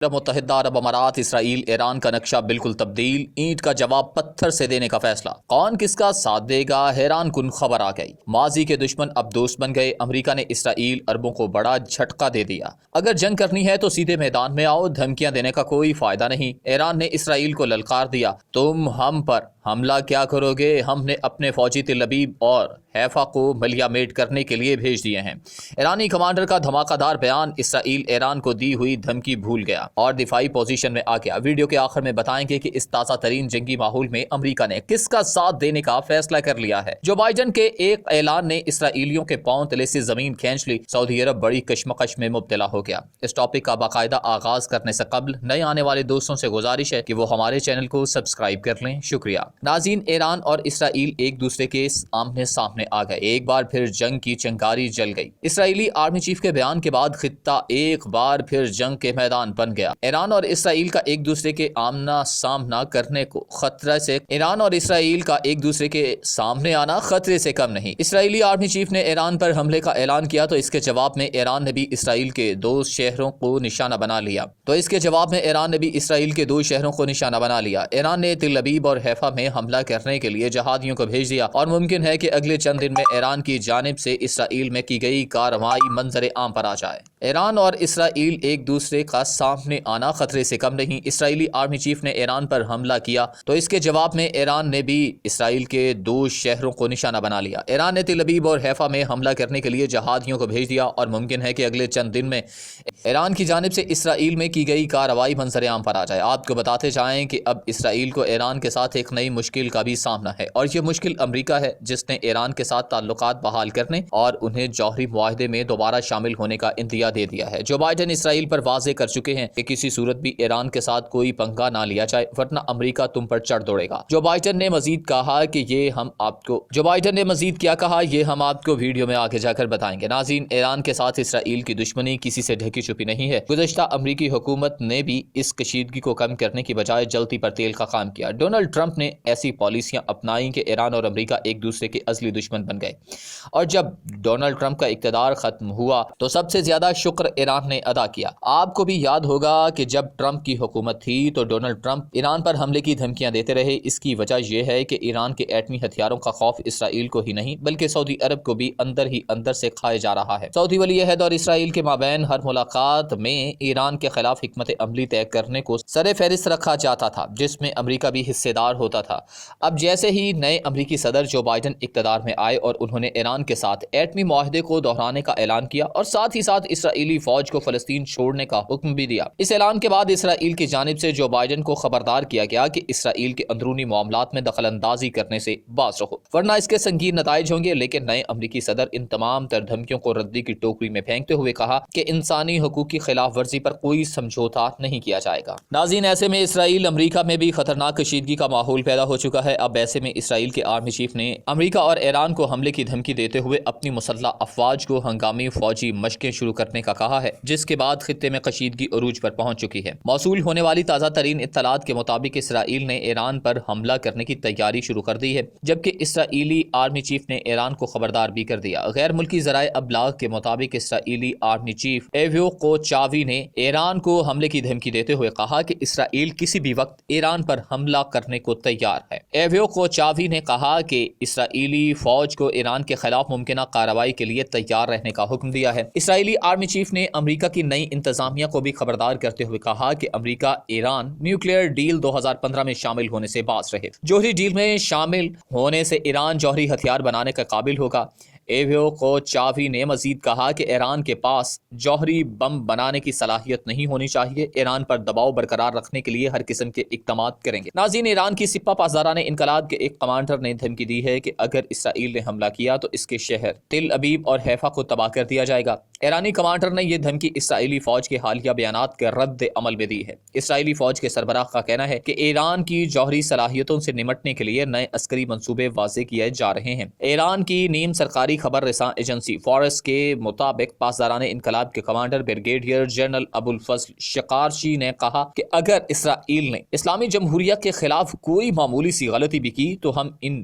متحدہ عرب امارات اسرائیل ایران کا نقشہ بالکل تبدیل، اینٹ کا جواب پتھر سے دینے کا فیصلہ، کون کس کا ساتھ دے گا، حیران کن خبر آ گئی۔ ماضی کے دشمن اب دوست بن گئے، امریکہ نے اسرائیل عربوں کو بڑا جھٹکا دے دیا۔ اگر جنگ کرنی ہے تو سیدھے میدان میں آؤ، دھمکیاں دینے کا کوئی فائدہ نہیں۔ ایران نے اسرائیل کو للکار دیا، تم ہم پر حملہ کیا کرو گے؟ ہم نے اپنے فوجی تل ابیب اور حیفا کو ملیہ میٹ کرنے کے لیے بھیج دیے ہیں۔ ایرانی کمانڈر کا دھماکہ دار بیان، اسرائیل ایران کو دی ہوئی دھمکی بھول گیا اور دفاعی پوزیشن میں آ گیا۔ ویڈیو کے آخر میں بتائیں گے کہ اس تازہ ترین جنگی ماحول میں امریکہ نے کس کا ساتھ دینے کا فیصلہ کر لیا ہے۔ جو بائیڈن کے ایک اعلان نے اسرائیلیوں کے پاؤں تلے سے زمین کھینچ لی، سعودی عرب بڑی کشمکش میں مبتلا ہو گیا۔ اس ٹاپک کا باقاعدہ آغاز کرنے سے قبل نئے آنے والے دوستوں سے گزارش ہے کہ وہ ہمارے چینل کو سبسکرائب کر لیں، شکریہ۔ ناظرین، ایران اور اسرائیل ایک دوسرے کے آمنے سامنے آ گئے، ایک بار پھر جنگ کی چنگاری جل گئی۔ اسرائیلی آرمی چیف کے بیان کے بعد خطہ ایک بار پھر جنگ کے میدان بن گیا۔ ایران اور اسرائیل کا ایک دوسرے کے آمنا سامنا کرنے کو سامنے آنا خطرے سے کم نہیں۔ اسرائیلی آرمی چیف نے ایران پر حملے کا اعلان کیا تو اس کے جواب میں ایران نے بھی اسرائیل کے دو شہروں کو نشانہ بنا لیا۔ ایران نے تل ابیب اور حیفا میں حملہ کرنے کے لیے جہادیوں کو بھیج دیا اور ممکن ہے کہ اگلے چند دن میں ایران کی جانب سے اسرائیل میں کی گئی کارروائی منظر عام پر آ جائے۔ ایران اور اسرائیل ایک دوسرے کا سامنے آنا خطرے سے کم نہیں۔ اسرائیلی آرمی چیف نے ایران پر حملہ کیا تو اس کے جواب میں ایران نے بھی اسرائیل کے دو شہروں کو نشانہ بنا لیا۔ ایران نے تل ابیب اور حیفا میں حملہ کرنے کے لیے جہادیوں کو بھیج دیا اور ممکن ہے کہ اگلے چند دن میں ایران کی جانب سے اسرائیل میں کی گئی کارروائی منظر عام پر آ جائے۔ آپ کو بتاتے جائیں کہ اب اسرائیل کو ایران کے ساتھ ایک نئی مشکل کا بھی سامنا ہے اور یہ مشکل امریکہ ہے، جس نے ایران کے ساتھ تعلقات بحال کرنے اور انہیں جوہری معاہدے میں دوبارہ شامل ہونے کا عندیہ دے دیا ہے۔ جو بائیڈن اسرائیل پر واضح کر چکے ہیں کہ کسی صورت بھی ایران کے ساتھ کوئی پنگا نہ لیا جائے ورنہ امریکہ تم پر چڑھ دوڑے گا۔ جو بائیڈن نے مزید کیا کہا یہ ہم آپ کو ویڈیو میں آگے جا کر بتائیں گے۔ ناظرین، ایران کے ساتھ اسرائیل کی دشمنی کسی سے ڈھکی چھپی نہیں ہے۔ گزشتہ امریکی حکومت نے بھی اس کشیدگی کو کم کرنے کی بجائے جلتی پر تیل کا کام کیا۔ ڈونلڈ ٹرمپ نے ایسی پالیسیاں اپنائیں کہ ایران اور امریکہ ایک دوسرے کے ازلی دشمن بن گئے، اور جب ڈونلڈ ٹرمپ کا اقتدار ختم ہوا تو سب سے زیادہ شکر ایران نے ادا کیا۔ آپ کو بھی یاد ہوگا کہ جب ٹرمپ کی حکومت تھی تو ڈونلڈ ٹرمپ ایران پر حملے کی دھمکیاں دیتے رہے۔ اس کی وجہ یہ ہے کہ ایران کے ایٹمی ہتھیاروں کا خوف اسرائیل کو ہی نہیں بلکہ سعودی عرب کو بھی اندر ہی اندر سے کھائے جا رہا ہے۔ سعودی ولی عہد اور اسرائیل کے مابین ہر ملاقات میں ایران کے خلاف حکمت عملی طے کرنے کو سر فہرست رکھا جاتا تھا، جس میں امریکہ بھی حصے دار ہوتا تھا۔ اب جیسے ہی نئے امریکی صدر جو بائیڈن اقتدار میں آئے اور انہوں نے ایران کے ساتھ ایٹمی معاہدے کو دہرانے کا اعلان کیا اور ساتھ ہی ساتھ اسرائیلی فوج کو فلسطین چھوڑنے کا حکم بھی دیا۔ اس اعلان کے بعد اسرائیل کی جانب سے جو بائیڈن کو خبردار کیا گیا کہ اسرائیل کے اندرونی معاملات میں دخل اندازی کرنے سے باز رہو ورنہ اس کے سنگین نتائج ہوں گے۔ لیکن نئے امریکی صدر ان تمام تر دھمکیوں کو ردی کی ٹوکری میں پھینکتے ہوئے کہا کہ انسانی حقوق کی خلاف ورزی پر کوئی سمجھوتا نہیں کیا جائے گا۔ ناظرین، ایسے میں اسرائیل امریکہ میں بھی خطرناک کشیدگی کا ماحول پیدا ہو چکا ہے۔ اب ایسے میں اسرائیل کے آرمی چیف نے امریکہ اور ایران کو حملے کی دھمکی دیتے ہوئے اپنی مسلح افواج کو ہنگامی فوجی مشقیں شروع کرنے کا کہا ہے، جس کے بعد خطے میں کشیدگی عروج پر پہنچ چکی ہے۔ موصول ہونے والی تازہ ترین اطلاعات کے مطابق اسرائیل نے ایران پر حملہ کرنے کی تیاری شروع کر دی ہے، جبکہ اسرائیلی آرمی چیف نے ایران کو خبردار بھی کر دیا۔ غیر ملکی ذرائع ابلاغ کے مطابق اسرائیلی آرمی چیف ایویو کوچاوی نے ایران کو حملے کی دھمکی دیتے ہوئے کہا کہ اسرائیل کسی بھی وقت ایران پر حملہ کرنے کو تیار ہے۔ ایویو کوچاوی نے کہا کہ اسرائیلی فوج کو ایران کے خلاف ممکنہ کارروائی کے لیے تیار رہنے کا حکم دیا ہے۔ اسرائیلی آرمی چیف نے امریکہ کی نئی انتظامیہ کو بھی خبردار کرتے ہوئے کہا کہ امریکہ ایران نیوکلیئر ڈیل 2015 میں شامل ہونے سے باز رہے۔ جوہری ڈیل میں شامل ہونے سے ایران جوہری ہتھیار بنانے کا قابل ہوگا۔ ایویو کوچاوی نے مزید کہا کہ ایران کے پاس جوہری بم بنانے کی صلاحیت نہیں ہونی چاہیے۔ ایران پر دباؤ برقرار رکھنے کے لیے ہر قسم کے اقدامات کریں گے۔ ناظرین، ایران کی سپہ پاسداران انقلاب کے ایک کمانڈر نے دھمکی دی ہے کہ اگر اسرائیل نے حملہ کیا تو اس کے شہر تل ابیب اور حیفا کو تباہ کر دیا جائے گا۔ ایرانی کمانڈر نے یہ دھمکی اسرائیلی فوج کے حالیہ بیانات کے رد عمل میں دی ہے۔ اسرائیلی فوج کے سربراہ کا کہنا ہے کہ ایران کی جوہری صلاحیتوں سے نمٹنے کے لیے نئے عسکری منصوبے واضح کیے جا رہے ہیں۔ ایران کی نیم سرکاری خبر رساں ایجنسی فارس کے مطابق پاسداران انقلاب کے کمانڈر بریگیڈیئر جنرل ابو الفضل شقارچی نے کہا کہ اگر اسرائیل نے اسلامی جمہوریہ کے خلاف کوئی معمولی سی غلطی بھی کی تو ہم ان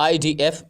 IDF